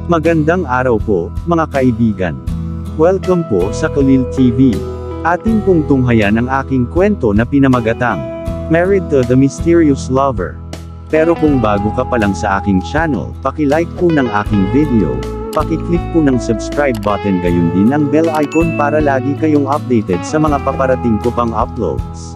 Magandang araw po, mga kaibigan. Welcome po sa Khalil TV. Atin pong tunghayan ang aking kwento na pinamagatang Married to the Mysterious Lover. Pero kung bago ka pa lang sa aking channel, paki-like po ng aking video, paki-click po ng subscribe button gayon din ang bell icon para lagi kayong updated sa mga paparating ko pang uploads.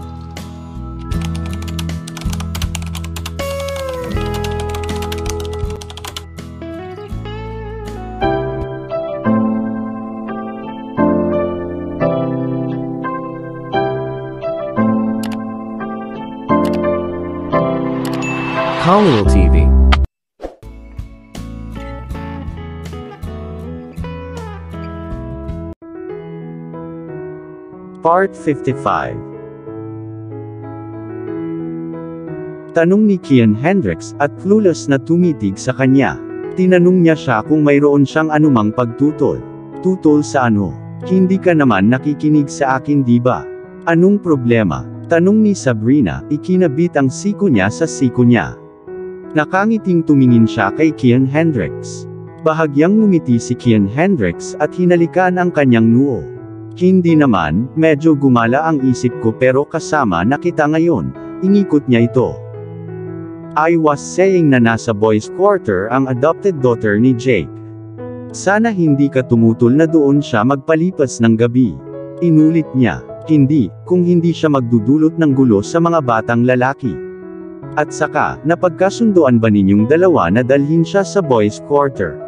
Khalil TV. Part 55. Tanong ni Kian Hendricks, at clueless na tumitig sa kanya. Tinanong niya siya kung mayroon siyang anumang pagtutol. Tutol sa ano? Hindi ka naman nakikinig sa akin, di ba? Anong problema? Tanong ni Sabrina, ikinabit ang siko niya sa siko niya. Nakangiting tumingin siya kay Kian Hendricks. Bahagyang ngumiti si Kian Hendricks at hinalikan ang kanyang noo. Hindi naman, medyo gumala ang isip ko pero kasama na kita ngayon, inikot niya ito. I was saying na nasa boys' quarter ang adopted daughter ni Jake. Sana hindi ka tumutol na doon siya magpalipas ng gabi. Inulit niya, hindi, kung hindi siya magdudulot ng gulo sa mga batang lalaki. At saka, napagkasunduan ba ninyong dalawa na dalhin siya sa boys' quarter?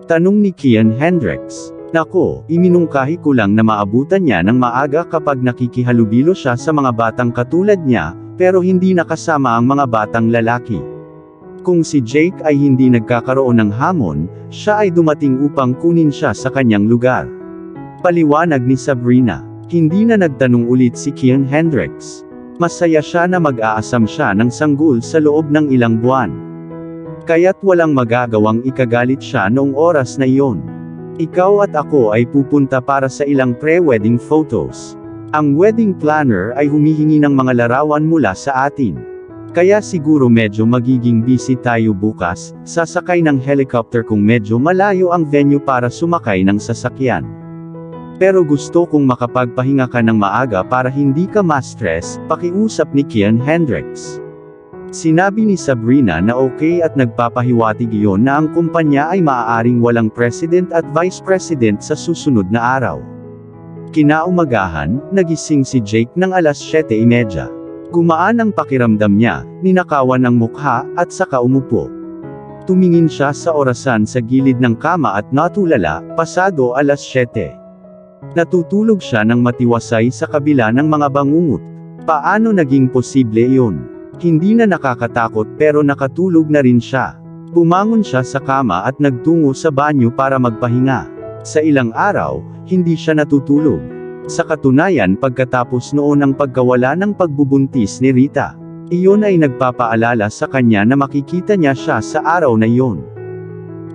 Tanong ni Kian Hendricks. Nako, iminungkahi ko lang na maabutan niya ng maaga kapag nakikihalubilo siya sa mga batang katulad niya, pero hindi nakasama ang mga batang lalaki. Kung si Jake ay hindi nagkakaroon ng hamon, siya ay dumating upang kunin siya sa kanyang lugar. Paliwanag ni Sabrina. Hindi na nagtanong ulit si Kian Hendricks. Masaya siya na mag-aasam siya ng sanggol sa loob ng ilang buwan. Kaya't walang magagawang ikagalit siya noong oras na iyon. Ikaw at ako ay pupunta para sa ilang pre-wedding photos. Ang wedding planner ay humihingi ng mga larawan mula sa atin. Kaya siguro medyo magiging busy tayo bukas, sasakay ng helicopter kung medyo malayo ang venue para sumakay ng sasakyan. Pero gusto kong makapagpahinga ka ng maaga para hindi ka ma-stress, pakiusap ni Kian Hendricks. Sinabi ni Sabrina na okay at nagpapahiwatig iyon na ang kumpanya ay maaaring walang president at vice president sa susunod na araw. Kinaumagahan, nagising si Jake ng alas 7:30. Gumaan ang pakiramdam niya, ninakawan ang mukha, at saka umupo. Tumingin siya sa orasan sa gilid ng kama at natulala, pasado alas 7. Natutulog siya ng matiwasay sa kabila ng mga bangungot. Paano naging posible iyon? Hindi na nakakatakot pero nakatulog na rin siya. Bumangon siya sa kama at nagtungo sa banyo para magpahinga. Sa ilang araw, hindi siya natutulog. Sa katunayan pagkatapos noon ang pagkawala ng pagbubuntis ni Rita. Iyon ay nagpapaalala sa kanya na makikita niya siya sa araw na iyon.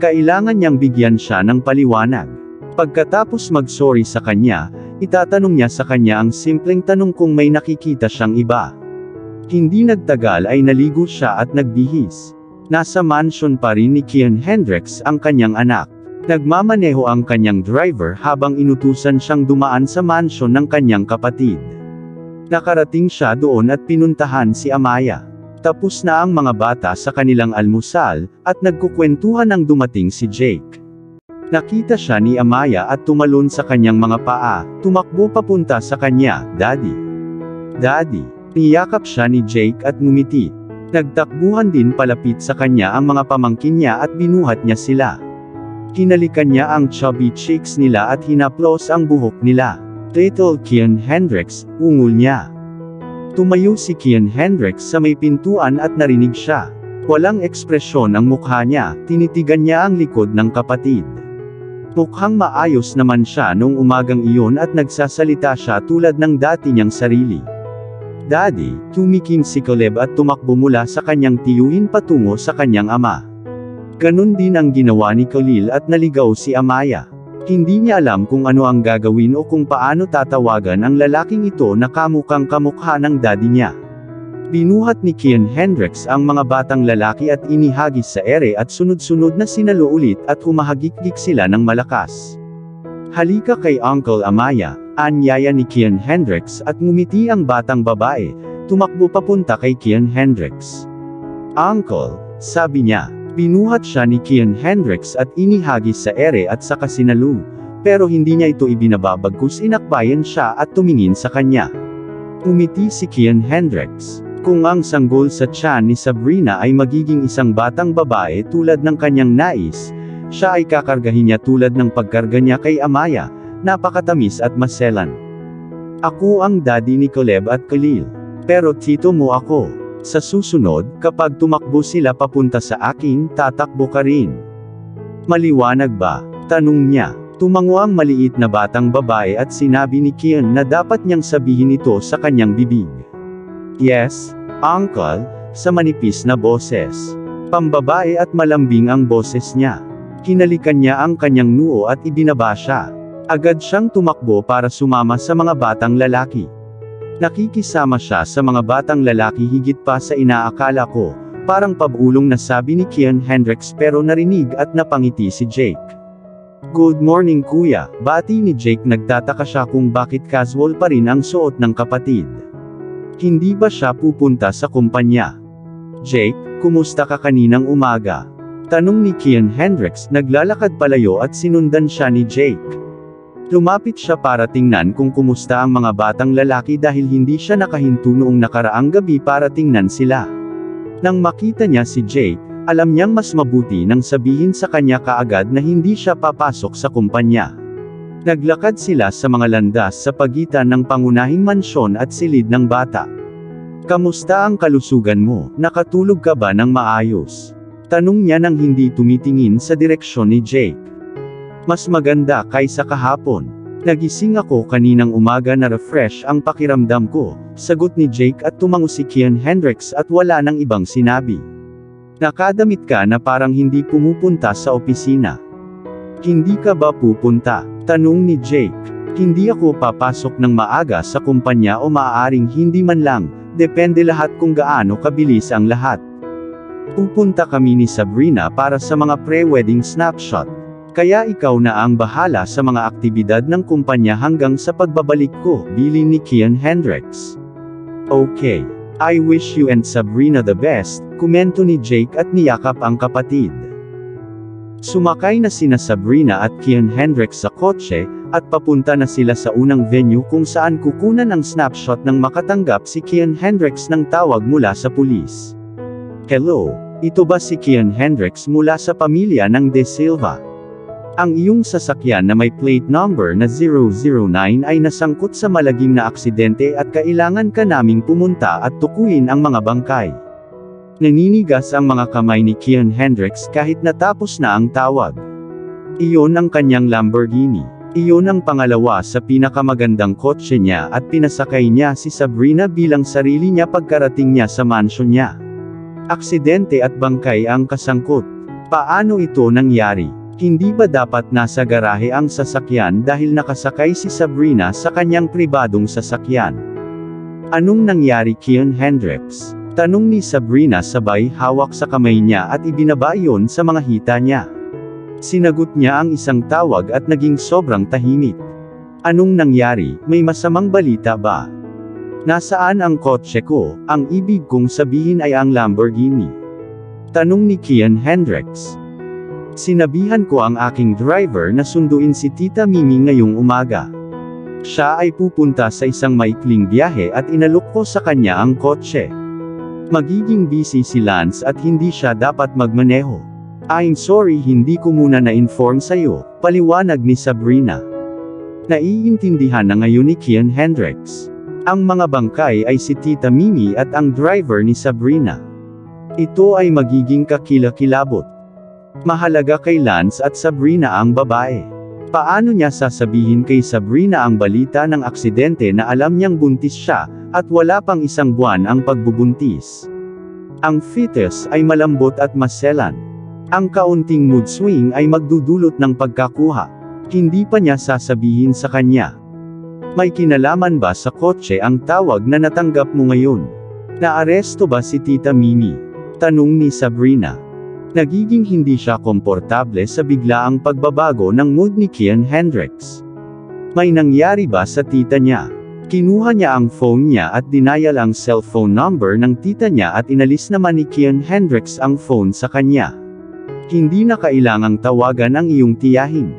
Kailangan niyang bigyan siya ng paliwanag. Pagkatapos mag-sorry sa kanya, itatanong niya sa kanya ang simpleng tanong kung may nakikita siyang iba. Hindi nagtagal ay naligo siya at nagbihis. Nasa mansion pa rin ni Kian Hendricks ang kanyang anak. Nagmamaneho ang kanyang driver habang inutusan siyang dumaan sa mansion ng kanyang kapatid. Nakarating siya doon at pinuntahan si Amaya. Tapos na ang mga bata sa kanilang almusal, at nagkukwentuhan ang dumating si Jake. Nakita siya ni Amaya at tumalon sa kanyang mga paa, tumakbo papunta sa kanya, Daddy. Daddy. Niyakap siya ni Jake at ngumiti. Nagtakbuhan din palapit sa kanya ang mga pamangkin niya at binuhat niya sila. Hinalikan niya ang chubby cheeks nila at hinaplos ang buhok nila. Little Kian Hendricks, ungol niya. Tumayo si Kian Hendricks sa may pintuan at narinig siya. Walang ekspresyon ang mukha niya, tinitigan niya ang likod ng kapatid. Mukhang maayos naman siya noong umagang iyon at nagsasalita siya tulad ng dati niyang sarili. Daddy, tumikim si Caleb at tumakbo mula sa kanyang tiyuhin patungo sa kanyang ama. Ganon din ang ginawa ni Khalil at naligaw si Amaya. Hindi niya alam kung ano ang gagawin o kung paano tatawagan ang lalaking ito na kamukhang kamukha ng daddy niya. Binuhat ni Kian Hendricks ang mga batang lalaki at inihagis sa ere at sunod-sunod na sinalo ulit at humahagik-gik sila ng malakas. Halika kay Uncle Amaya, anyaya ni Kian Hendricks at ngumiti ang batang babae, tumakbo papunta kay Kian Hendricks. Uncle, sabi niya. Binuhat siya ni Kian Hendricks at inihagis sa ere at saka sinalo, pero hindi niya ito ibinaba bagkus inakbayan siya at tumingin sa kanya. Umiti si Kian Hendricks. Kung ang sanggol sa tiyan ni Sabrina ay magiging isang batang babae tulad ng kanyang nais, siya ay kakargahin niya tulad ng pagkarga niya kay Amaya, napakatamis at maselan. Ako ang daddy ni Caleb at Khalil. Pero tito mo ako. Sa susunod, kapag tumakbo sila papunta sa akin, tatakbo ka rin. Maliwanag ba? Tanong niya. Tumango ang maliit na batang babae at sinabi ni Kian na dapat niyang sabihin ito sa kanyang bibig. Yes, Uncle, sa manipis na boses. Pambabae at malambing ang boses niya. Hinalikan niya ang kanyang noo at ibinaba siya. Agad siyang tumakbo para sumama sa mga batang lalaki. Nakikisama siya sa mga batang lalaki higit pa sa inaakala ko, parang pabulong na sabi ni Kian Hendricks pero narinig at napangiti si Jake. Good morning kuya, bati ni Jake. Nagtataka siya kung bakit casual pa rin ang suot ng kapatid. Hindi ba siya pupunta sa kumpanya? Jake, kumusta ka kaninang umaga? Tanong ni Kian Hendricks. Naglalakad palayo at sinundan siya ni Jake. Lumapit siya para tingnan kung kumusta ang mga batang lalaki dahil hindi siya nakahinto noong nakaraang gabi para tingnan sila. Nang makita niya si Jake, alam niyang mas mabuti nang sabihin sa kanya kaagad na hindi siya papasok sa kumpanya. Naglakad sila sa mga landas sa pagitan ng pangunahing mansyon at silid ng bata. Kamusta ang kalusugan mo? Nakatulog ka ba ng maayos? Tanong niya nang hindi tumitingin sa direksyon ni Jake. Mas maganda kaysa kahapon. Nagising ako kaninang umaga na refresh ang pakiramdam ko, sagot ni Jake at tumango si Kian Hendricks at wala nang ibang sinabi. Nakadamit ka na parang hindi pumupunta sa opisina. Hindi ka ba pupunta? Tanong ni Jake. Hindi ako papasok ng maaga sa kumpanya o maaaring hindi man lang, depende lahat kung gaano kabilis ang lahat. Pupunta kami ni Sabrina para sa mga pre-wedding snapshot. Kaya ikaw na ang bahala sa mga aktibidad ng kumpanya hanggang sa pagbabalik ko, bilin ni Kian Hendricks. Okay. I wish you and Sabrina the best, komento ni Jake at niyakap ang kapatid. Sumakay na sina Sabrina at Kian Hendricks sa kotse, at papunta na sila sa unang venue kung saan kukunan ang snapshot nang makatanggap si Kian Hendricks ng tawag mula sa pulis. Hello, ito ba si Kian Hendricks mula sa pamilya ng De Silva? Ang iyong sasakyan na may plate number na 009 ay nasangkot sa malagim na aksidente at kailangan ka naming pumunta at tukuyin ang mga bangkay. Naninigas ang mga kamay ni Kian Hendricks kahit natapos na ang tawag. Iyon ang kanyang Lamborghini. Iyon ang pangalawa sa pinakamagandang kotse niya at pinasakay niya si Sabrina bilang sarili niya pagkarating niya sa mansyon niya. Aksidente at bangkay ang kasangkot. Paano ito nangyari? Hindi ba dapat nasa garahe ang sasakyan dahil nakasakay si Sabrina sa kanyang pribadong sasakyan? Anong nangyari Kian Hendricks? Tanong ni Sabrina sabay hawak sa kamay niya at ibinaba iyon sa mga hita niya. Sinagot niya ang isang tawag at naging sobrang tahimik. Anong nangyari? May masamang balita ba? Nasaan ang kotse ko? Ang ibig kong sabihin ay ang Lamborghini. Tanong ni Kian Hendricks. Sinabihan ko ang aking driver na sunduin si Tita Mimi ngayong umaga. Siya ay pupunta sa isang maikling biyahe at inalok ko sa kanya ang kotse. Magiging busy si Lance at hindi siya dapat magmaneho. I'm sorry hindi ko muna na-inform sa'yo, paliwanag ni Sabrina. Naiintindihan na ngayon ni Kian Hendricks. Ang mga bangkay ay si Tita Mimi at ang driver ni Sabrina. Ito ay magiging kakilakilabot. Mahalaga kay Lance at Sabrina ang babae. Paano niya sasabihin kay Sabrina ang balita ng aksidente na alam niyang buntis siya, at wala pang isang buwan ang pagbubuntis? Ang fetus ay malambot at maselan. Ang kaunting mood swing ay magdudulot ng pagkakuha. Hindi pa niya sasabihin sa kanya. May kinalaman ba sa kotse ang tawag na natanggap mo ngayon? Naaresto ba si Tita Mimi? Tanong ni Sabrina. Nagiging hindi siya komportable sa biglaang pagbabago ng mood ni Kian Hendricks. May nangyari ba sa tita niya? Kinuha niya ang phone niya at dinial ang cellphone number ng tita niya at inalis naman ni Kian Hendricks ang phone sa kanya. Hindi na kailangang tawagan ang iyong tiyahin.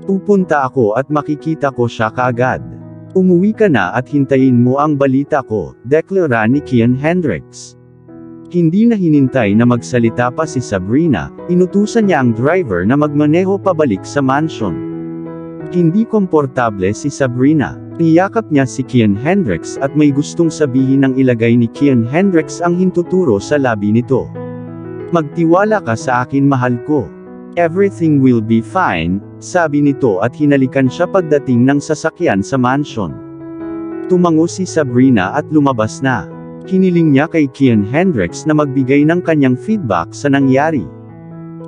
Pupunta ako at makikita ko siya kaagad. Umuwi ka na at hintayin mo ang balita ko, deklara ni Kian Hendricks. Hindi na hinintay na magsalita pa si Sabrina, inutusan niya ang driver na magmaneho pabalik sa mansion. Hindi komportable si Sabrina. Niyakap niya si Kian Hendricks at may gustong sabihin ng ilagay ni Kian Hendricks ang hintuturo sa labi nito. Magtiwala ka sa akin, mahal ko. Everything will be fine, sabi nito at hinalikan siya pagdating ng sasakyan sa mansion. Tumango si Sabrina at lumabas na. Hiniling niya kay Kian Hendricks na magbigay ng kanyang feedback sa nangyari.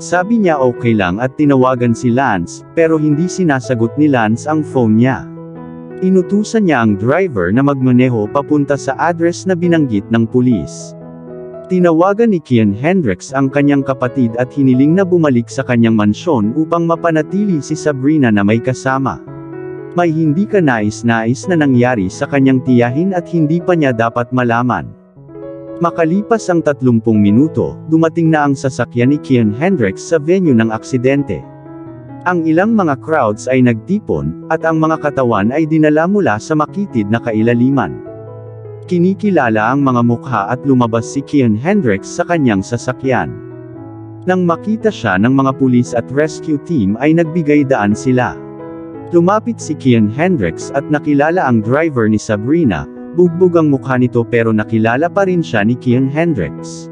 Sabi niya okay lang at tinawagan si Lance, pero hindi sinasagot ni Lance ang phone niya. Inutusan niya ang driver na magmaneho papunta sa address na binanggit ng pulis. Tinawagan ni Kian Hendricks ang kanyang kapatid at hiniling na bumalik sa kanyang mansyon upang mapanatili si Sabrina na may kasama. May hindi ka nais-nais na nangyari sa kanyang tiyahin at hindi pa niya dapat malaman. Makalipas ang 30 minuto, dumating na ang sasakyan ni Kian Hendricks sa venue ng aksidente. Ang ilang mga crowds ay nagtipon, at ang mga katawan ay dinala mula sa makitid na kailaliman. Kinikilala ang mga mukha at lumabas si Kian Hendricks sa kanyang sasakyan. Nang makita siya ng mga pulis at rescue team ay nagbigay daan sila. Lumapit si Kian Hendricks at nakilala ang driver ni Sabrina, bugbog ang mukha nito pero nakilala pa rin siya ni Kian Hendricks.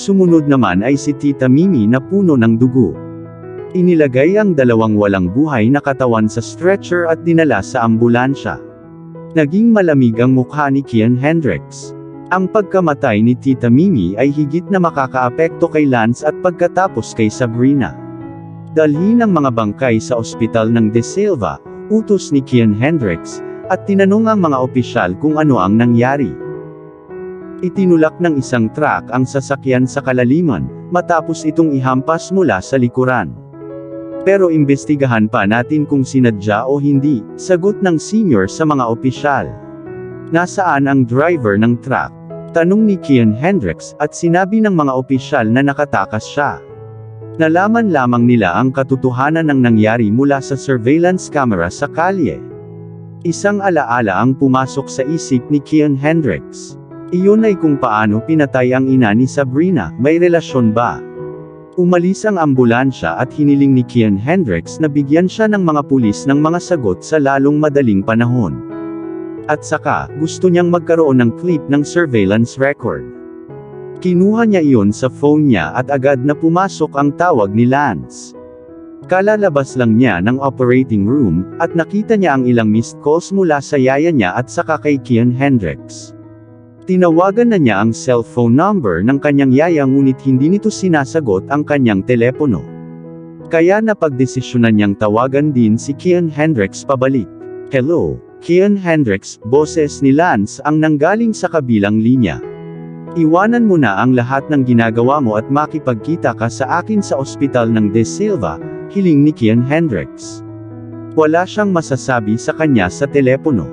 Sumunod naman ay si Tita Mimi na puno ng dugo. Inilagay ang dalawang walang buhay na katawan sa stretcher at dinala sa ambulansya. Naging malamig ang mukha ni Kian Hendricks. Ang pagkamatay ni Tita Mimi ay higit na makakaapekto kay Lance at pagkatapos kay Sabrina. Dalhin ang mga bangkay sa ospital ng De Silva, utos ni Kian Hendricks, at tinanong ang mga opisyal kung ano ang nangyari. Itinulak ng isang truck ang sasakyan sa kalaliman, matapos itong ihampas mula sa likuran. Pero imbestigahan pa natin kung sinadya o hindi, sagot ng senior sa mga opisyal. Nasaan ang driver ng truck? Tanong ni Kian Hendricks, at sinabi ng mga opisyal na nakatakas siya. Nalaman lamang nila ang katotohanan ng nangyari mula sa surveillance camera sa kalye. Isang alaala ang pumasok sa isip ni Kian Hendricks. Iyon ay kung paano pinatay ang ina ni Sabrina, may relasyon ba? Umalis ang ambulansya at hiniling ni Kian Hendricks na bigyan siya ng mga pulis ng mga sagot sa lalong madaling panahon. At saka, gusto niyang magkaroon ng clip ng surveillance record. Kinuha niya iyon sa phone niya at agad na pumasok ang tawag ni Lance. Kalalabas lang niya ng operating room, at nakita niya ang ilang missed calls mula sa yaya niya at saka kay Kian Hendricks. Tinawagan na niya ang cellphone number ng kanyang yaya ngunit hindi nito sinasagot ang kanyang telepono. Kaya napagdesisyonan niyang tawagan din si Kian Hendricks pabalik. Hello, Kian Hendricks, boses ni Lance ang nanggaling sa kabilang linya. Iwanan mo na ang lahat ng ginagawa mo at makipagkita ka sa akin sa ospital ng De Silva, hiling ni Kian Hendricks. Wala siyang masasabi sa kanya sa telepono.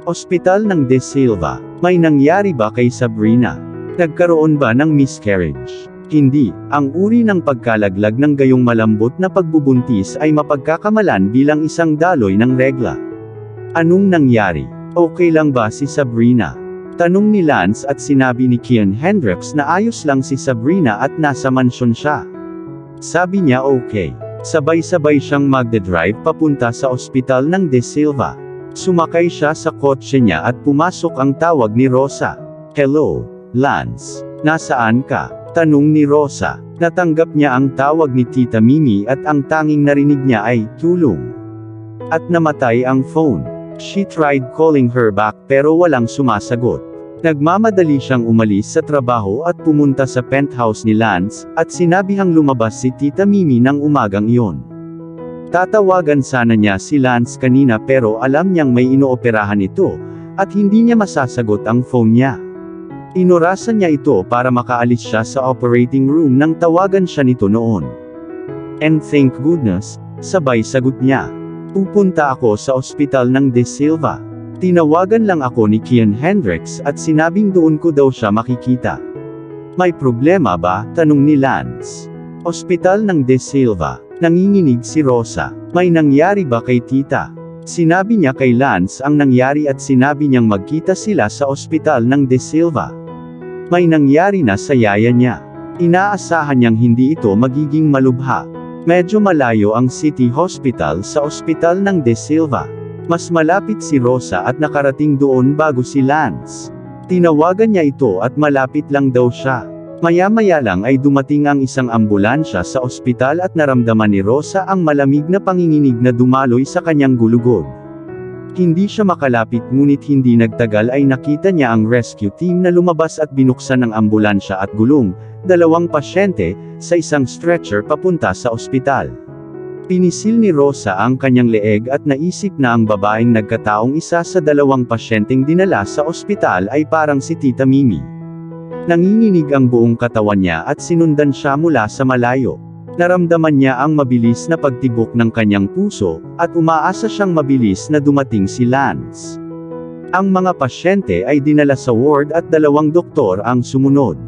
Ospital ng De Silva, may nangyari ba kay Sabrina? Nagkaroon ba ng miscarriage? Hindi, ang uri ng pagkalaglag ng gayong malambot na pagbubuntis ay mapagkakamalan bilang isang daloy ng regla. Anong nangyari? Okay lang ba si Sabrina? Tanong ni Lance at sinabi ni Kian Hendricks na ayos lang si Sabrina at nasa mansyon siya. Sabi niya okay. Sabay-sabay siyang magde-drive papunta sa ospital ng De Silva. Sumakay siya sa kotse niya at pumasok ang tawag ni Rosa. Hello, Lance. Nasaan ka? Tanong ni Rosa. Natanggap niya ang tawag ni Tita Mimi at ang tanging narinig niya ay, tulong. At namatay ang phone. She tried calling her back pero walang sumasagot. Nagmamadali siyang umalis sa trabaho at pumunta sa penthouse ni Lance, at sinabihang lumabas si Tita Mimi ng umagang iyon. Tatawagan sana niya si Lance kanina pero alam niyang may inooperahan ito, at hindi niya masasagot ang phone niya. Inorasan niya ito para makaalis siya sa operating room nang tawagan siya nito noon. And thank goodness, sabay sagot niya. Pupunta ako sa ospital ng De Silva. Tinawagan lang ako ni Kian Hendricks at sinabing doon ko daw siya makikita. May problema ba? Tanong ni Lance. Ospital ng De Silva. Nanginginig si Rosa. May nangyari ba kay tita? Sinabi niya kay Lance ang nangyari at sinabi niyang magkita sila sa ospital ng De Silva. May nangyari na sa yaya niya. Inaasahan niyang hindi ito magiging malubha. Medyo malayo ang City Hospital sa ospital ng De Silva. Mas malapit si Rosa at nakarating doon bago si Lance. Tinawagan niya ito at malapit lang daw siya. Maya-maya lang ay dumating ang isang ambulansya sa ospital at naramdaman ni Rosa ang malamig na panginginig na dumaloy sa kanyang gulugod. Hindi siya makalapit ngunit hindi nagtagal ay nakita niya ang rescue team na lumabas at binuksan ng ambulansya at gulong, 2 pasyente, sa isang stretcher papunta sa ospital. Pinisil ni Rosa ang kanyang leeg at naisip na ang babaeng nagkataong isa sa 2 pasyenteng dinala sa ospital ay parang si Tita Mimi. Nanginginig ang buong katawan niya at sinundan siya mula sa malayo. Naramdaman niya ang mabilis na pagtibok ng kanyang puso, at umaasa siyang mabilis na dumating si Lance. Ang mga pasyente ay dinala sa ward at 2 doktor ang sumunod.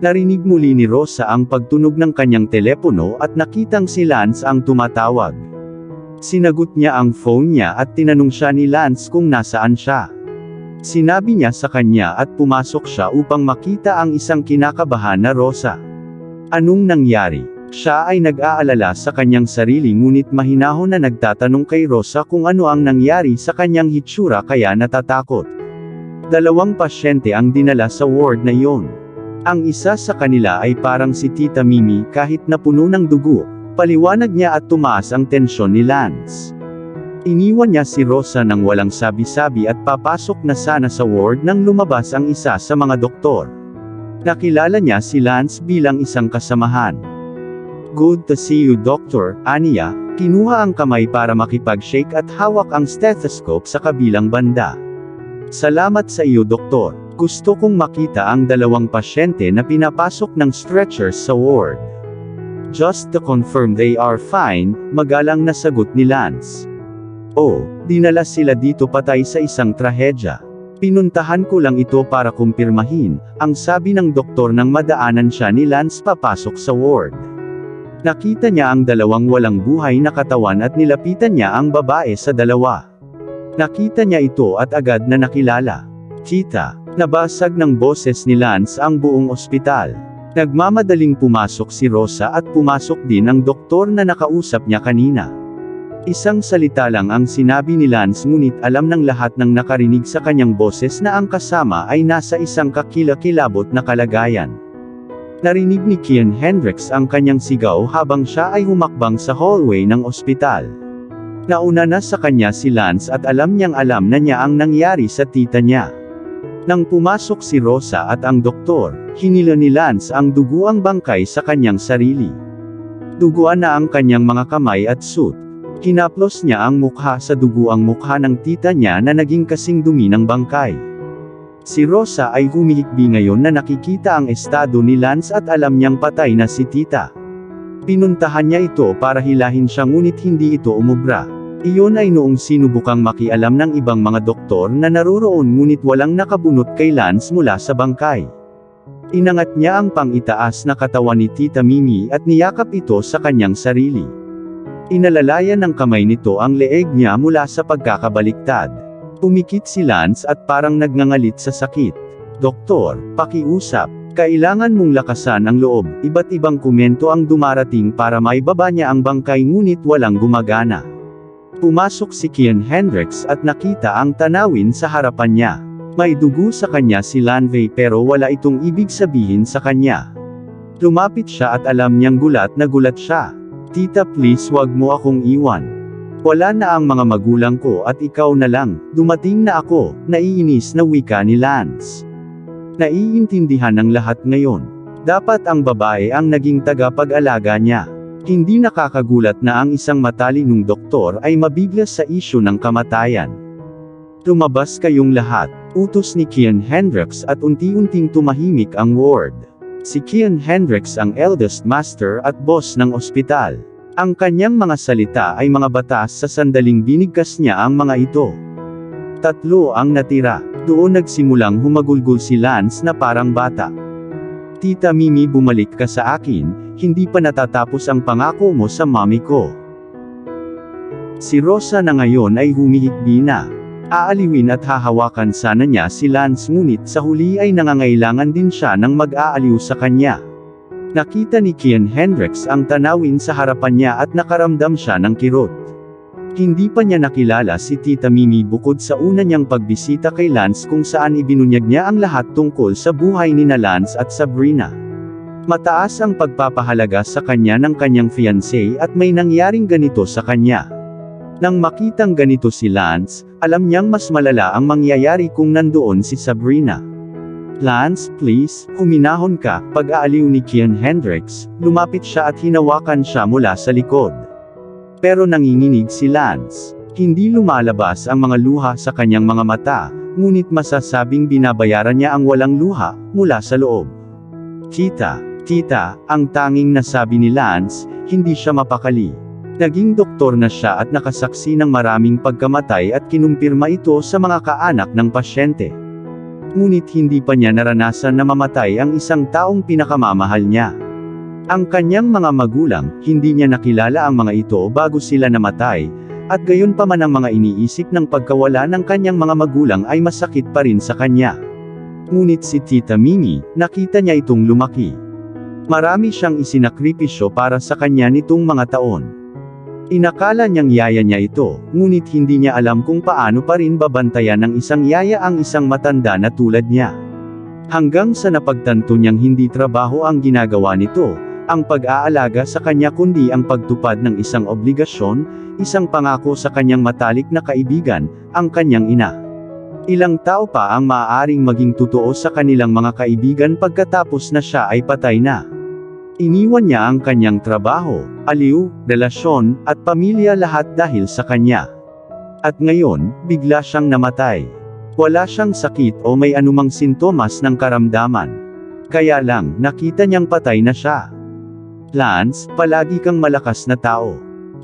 Narinig muli ni Rosa ang pagtunog ng kanyang telepono at nakitang si Lance ang tumatawag. Sinagot niya ang phone niya at tinanong siya ni Lance kung nasaan siya. Sinabi niya sa kanya at pumasok siya upang makita ang isang kinakabahan na Rosa. Anong nangyari? Siya ay nag-aalala sa kanyang sarili ngunit mahinahon na nagtatanong kay Rosa kung ano ang nangyari sa kanyang hitsura kaya natatakot. 2 pasyente ang dinala sa ward na iyon. Ang isa sa kanila ay parang si Tita Mimi kahit na puno ng dugo, paliwanag niya at tumaas ang tensyon ni Lance. Iniwan niya si Rosa nang walang sabi-sabi at papasok na sana sa ward nang lumabas ang isa sa mga doktor. Nakilala niya si Lance bilang isang kasamahan. Good to see you Doctor, aniya, kinuha ang kamay para makipag-shake at hawak ang stethoscope sa kabilang banda. Salamat sa iyo Doktor. Gusto kong makita ang 2 pasyente na pinapasok ng stretchers sa ward. Just to confirm they are fine, magalang na sagot ni Lance. Oh, dinala sila dito patay sa isang trahedya. Pinuntahan ko lang ito para kumpirmahin, ang sabi ng doktor nang madaanan siya ni Lance papasok sa ward. Nakita niya ang 2 walang buhay na katawan at nilapitan niya ang babae sa 2. Nakita niya ito at agad na nakilala. Tita. Nabasag ng boses ni Lance ang buong ospital. Nagmamadaling pumasok si Rosa at pumasok din ang doktor na nakausap niya kanina. Isang salita lang ang sinabi ni Lance ngunit alam ng lahat ng nakarinig sa kanyang boses na ang kasama ay nasa isang kakilakilabot na kalagayan. Narinig ni Kian Hendricks ang kanyang sigaw habang siya ay humakbang sa hallway ng ospital. Nauna na sa kanya si Lance at alam na niya ang nangyari sa tita niya. Nang pumasok si Rosa at ang doktor, hinila ni Lance ang duguang bangkay sa kanyang sarili. Duguan na ang kanyang mga kamay at suit. Hinaplos niya ang mukha sa duguang mukha ng tita niya na naging kasing dumi ng bangkay. Si Rosa ay humihikbi ngayon na nakikita ang estado ni Lance at alam niyang patay na si tita. Pinuntahan niya ito para hilahin siya ngunit hindi ito umubra. Iyon ay noong sinubukang makialam ng ibang mga doktor na naroroon ngunit walang nakabunot kay Lance mula sa bangkay. Inangat niya ang pang-itaas na katawan ni Tita Mimi at niyakap ito sa kanyang sarili. Inalalayan ng kamay nito ang leeg niya mula sa pagkakabaliktad. Pumikit si Lance at parang nagngangalit sa sakit. Doktor, pakiusap. Kailangan mong lakasan ang loob. Iba't ibang komento ang dumarating para maibaba niya ang bangkay ngunit walang gumagana. Pumasok si Kian Hendricks at nakita ang tanawin sa harapan niya. May dugo sa kanya si Lanvey pero wala itong ibig sabihin sa kanya. Lumapit siya at alam niyang gulat na gulat siya. Tita please wag mo akong iwan. Wala na ang mga magulang ko at ikaw na lang, dumating na ako, naiinis na wika ni Lance. Naiintindihan ng lahat ngayon. Dapat ang babae ang naging tagapag-alaga niya. Hindi nakakagulat na ang isang matalinong doktor ay mabigla sa isyu ng kamatayan. Lumabas kayong lahat, utos ni Kian Hendricks at unti-unting tumahimik ang ward. Si Kian Hendricks ang eldest master at boss ng ospital. Ang kanyang mga salita ay mga batas sa sandaling binigkas niya ang mga ito. 3 ang natira. Doon nagsimulang humagulgol si Lance na parang bata. Tita Mimi, bumalik ka sa akin, hindi pa natatapos ang pangako mo sa mami ko. Si Rosa na ngayon ay humihikbi na. Aaliwin at hahawakan sana niya si Lance, ngunit sa huli ay nangangailangan din siya ng mag-aaliw sa kanya. Nakita ni Kian Hendricks ang tanawin sa harapan niya at nakaramdam siya ng kirot. Hindi pa niya nakilala si Tita Mimi bukod sa una niyang pagbisita kay Lance kung saan ibinunyag niya ang lahat tungkol sa buhay ni Lance at Sabrina. Mataas ang pagpapahalaga sa kanya ng kanyang fiancé at may nangyaring ganito sa kanya. Nang makitang ganito si Lance, alam niyang mas malala ang mangyayari kung nandoon si Sabrina. Lance, please, huminahon ka. Pag-aaliw ni Kian Hendricks, lumapit siya at hinawakan siya mula sa likod. Pero nanginginig si Lance. Hindi lumalabas ang mga luha sa kanyang mga mata, ngunit masasabing binabayaran niya ang walang luha, mula sa loob. Tita, ang tanging nasabi ni Lance, hindi siya mapakali. Naging doktor na siya at nakasaksi ng maraming pagkamatay at kinumpirma ito sa mga kaanak ng pasyente. Ngunit hindi pa niya naranasan na mamatay ang isang taong pinakamamahal niya. Ang kanyang mga magulang, hindi niya nakilala ang mga ito bago sila namatay, at gayon pa man ang mga iniisip ng pagkawala ng kanyang mga magulang ay masakit pa rin sa kanya. Ngunit si Tita Mimi, nakita niya itong lumaki. Marami siyang isinakripisyo para sa kanya nitong mga taon. Inakala niyang yaya niya ito, ngunit hindi niya alam kung paano pa rin babantayan ng isang yaya ang isang matanda na tulad niya. Hanggang sa napagtanto niyang hindi trabaho ang ginagawa nito, ang pag-aalaga sa kanya kundi ang pagtupad ng isang obligasyon, isang pangako sa kanyang matalik na kaibigan, ang kanyang ina. Ilang tao pa ang maaaring maging totoo sa kanilang mga kaibigan pagkatapos na siya ay patay na. Iniwan niya ang kanyang trabaho, aliw, relasyon, at pamilya, lahat dahil sa kanya. At ngayon, bigla siyang namatay. Wala siyang sakit o may anumang sintomas ng karamdaman. Kaya lang, nakita niyang patay na siya. Lance, palagi kang malakas na tao.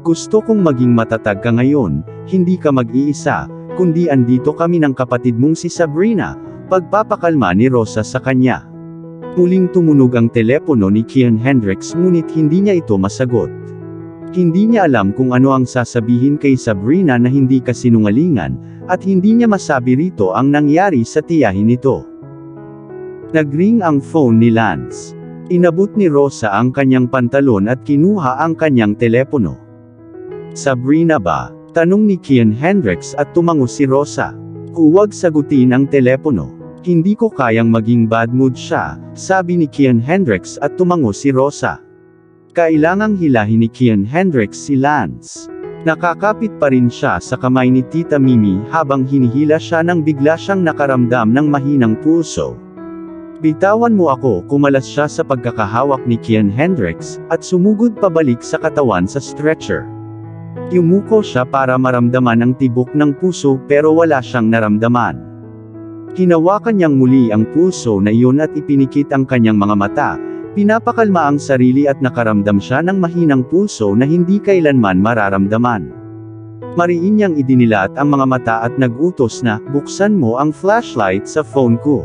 Gusto kong maging matatag ka ngayon, hindi ka mag-iisa, kundi andito kami ng kapatid mong si Sabrina, pagpapakalma ni Rosa sa kanya. Muling tumunog ang telepono ni Kian Hendricks, ngunit hindi niya ito masagot. Hindi niya alam kung ano ang sasabihin kay Sabrina na hindi kasinungalingan, at hindi niya masabi rito ang nangyari sa tiyahin nito. Nagring ang phone ni Lance. Inabot ni Rosa ang kanyang pantalon at kinuha ang kanyang telepono. Sabrina ba? Tanong ni Kian Hendricks at tumango si Rosa. Huwag sagutin ang telepono. Hindi ko kayang maging bad mood siya, sabi ni Kian Hendricks at tumango si Rosa. Kailangang hilahin ni Kian Hendricks si Lance. Nakakapit pa rin siya sa kamay ni Tita Mimi habang hinihila siya nang bigla siyang nakaramdam ng mahinang pulso. Bitawan mo ako, kumalas siya sa pagkakahawak ni Kian Hendricks, at sumugod pabalik sa katawan sa stretcher. Yumuko siya para maramdaman ang tibok ng puso pero wala siyang naramdaman. Hinawakan niyang muli ang pulso na iyon at ipinikit ang kanyang mga mata, pinapakalma ang sarili at nakaramdam siya ng mahinang pulso na hindi kailanman mararamdaman. Mariin niyang idinilat ang mga mata at nag-utos na, buksan mo ang flashlight sa phone ko.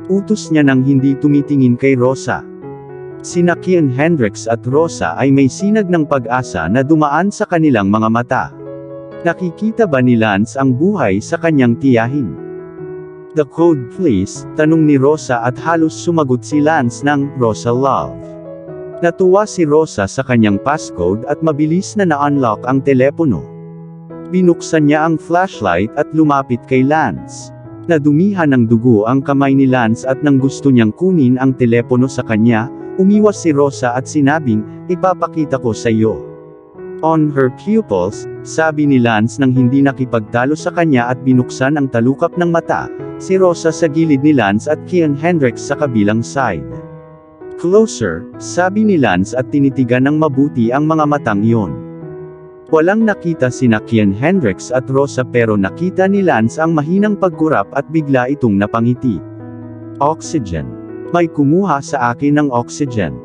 Utos niya nang hindi tumitingin kay Rosa. Sina Kian Hendricks at Rosa ay may sinag ng pag-asa na dumaan sa kanilang mga mata. Nakikita ba ni Lance ang buhay sa kanyang tiyahin? The code please, tanong ni Rosa at halos sumagot si Lance ng, Rosa love. Natuwa si Rosa sa kanyang passcode at mabilis na na-unlock ang telepono. Binuksan niya ang flashlight at lumapit kay Lance. Nadumihan ng dugo ang kamay ni Lance at nang gusto niyang kunin ang telepono sa kanya, umiwas si Rosa at sinabing, ipapakita ko sa iyo. On her pupils, sabi ni Lance nang hindi nakipagtalo sa kanya at binuksan ang talukap ng mata, si Rosa sa gilid ni Lance at Kian Hendricks sa kabilang side. Closer, sabi ni Lance at tinitigan ng mabuti ang mga matang iyon. Walang nakita sina Kian Hendricks at Rosa pero nakita ni Lance ang mahinang pagkurap at bigla itong napangiti. Oxygen. May kumuha sa akin ng oxygen.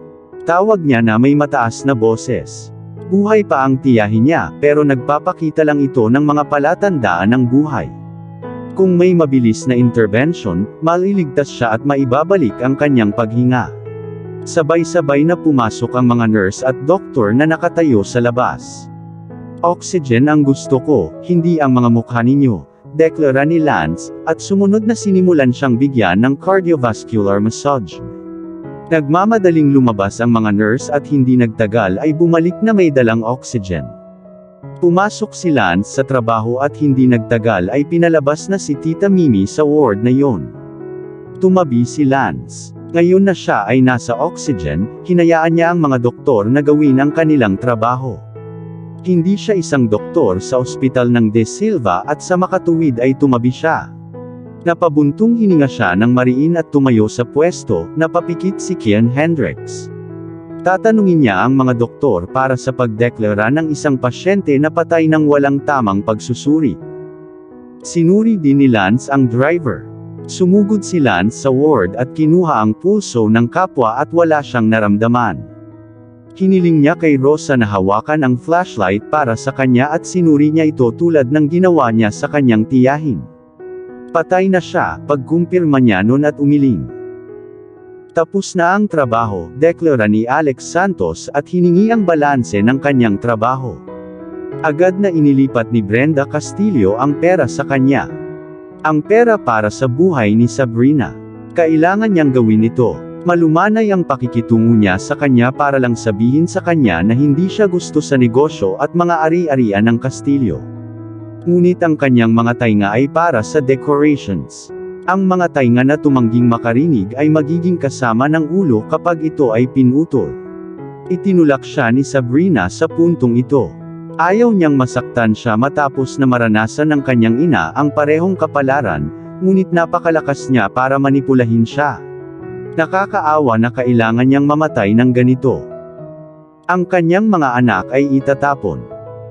Tawag niya na may mataas na boses. Buhay pa ang tiyahin niya, pero nagpapakita lang ito ng mga palatandaan ng buhay. Kung may mabilis na intervention, maliligtas siya at maibabalik ang kanyang paghinga. Sabay-sabay na pumasok ang mga nurse at doktor na nakatayo sa labas. Oxygen ang gusto ko, hindi ang mga mukha ninyo, deklara ni Lance, at sumunod na sinimulan siyang bigyan ng cardiovascular massage. Nagmamadaling lumabas ang mga nurse at hindi nagtagal ay bumalik na may dalang oxygen. Pumasok si Lance sa trabaho at hindi nagtagal ay pinalabas na si Tita Mimi sa ward na yon. Tumabi si Lance. Ngayon na siya ay nasa oxygen, hinayaan niya ang mga doktor na gawin ang kanilang trabaho. Hindi siya isang doktor sa ospital ng De Silva at sa makatuwid ay tumabi siya. Napabuntong hininga siya ng mariin at tumayo sa pwesto, napapikit si Kian Hendricks. Tatanungin niya ang mga doktor para sa pagdeklara ng isang pasyente na patay ng walang tamang pagsusuri. Sinuri din ni Lance ang driver. Sumugod si Lance sa ward at kinuha ang pulso ng kapwa at wala siyang naramdaman. Hiniling niya kay Rosa na hawakan ang flashlight para sa kanya at sinuri niya ito tulad ng ginawa niya sa kanyang tiyahin. Patay na siya, pagkumpirma niya nun at umiling. Tapos na ang trabaho, deklara ni Alex Santos at hiningi ang balanse ng kanyang trabaho. Agad na inilipat ni Brenda Castillo ang pera sa kanya. Ang pera para sa buhay ni Sabrina. Kailangan niyang gawin ito. Malumanay ang pakikitungo niya sa kanya para lang sabihin sa kanya na hindi siya gusto sa negosyo at mga ari-arian ng Castillo. Ngunit ang kanyang mga tainga ay para sa decorations. Ang mga tainga na tumangging makarinig ay magiging kasama ng ulo kapag ito ay pinutol. Itinulak siya ni Sabrina sa puntong ito. Ayaw niyang masaktan siya matapos na maranasan ng kanyang ina ang parehong kapalaran, ngunit napakalakas niya para manipulahin siya. Nakakaawa na kailangan niyang mamatay ng ganito. Ang kanyang mga anak ay itatapon.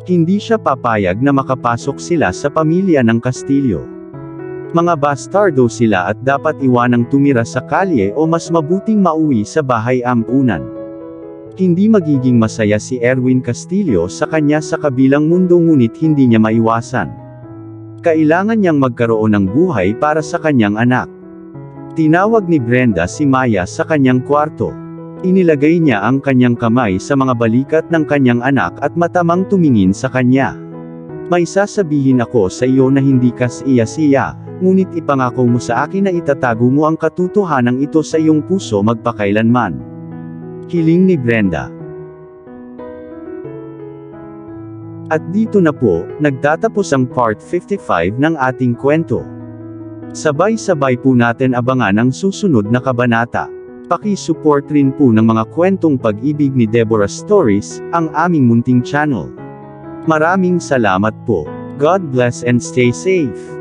Hindi siya papayag na makapasok sila sa pamilya ng Castillo. Mga bastardo sila at dapat iwanang tumira sa kalye o mas mabuting mauwi sa bahay ampunan. Hindi magiging masaya si Erwin Castillo sa kanya sa kabilang mundo ngunit hindi niya maiwasan. Kailangan niyang magkaroon ng buhay para sa kanyang anak. Tinawag ni Brenda si Maya sa kanyang kwarto. Inilagay niya ang kanyang kamay sa mga balikat ng kanyang anak at matamang tumingin sa kanya. May sasabihin ako sa iyo na hindi ka siya, ngunit ipangako mo sa akin na itatago mo ang katotohanan ito sa iyong puso magpakailanman. Hiling ni Brenda. At dito na po, nagtatapos ang part 55 ng ating kwento. Sabay-sabay po natin abangan ang susunod na kabanata. Paki-support rin po ng mga kwentong pag-ibig ni Deborah Stories, ang aming munting channel. Maraming salamat po. God bless and stay safe.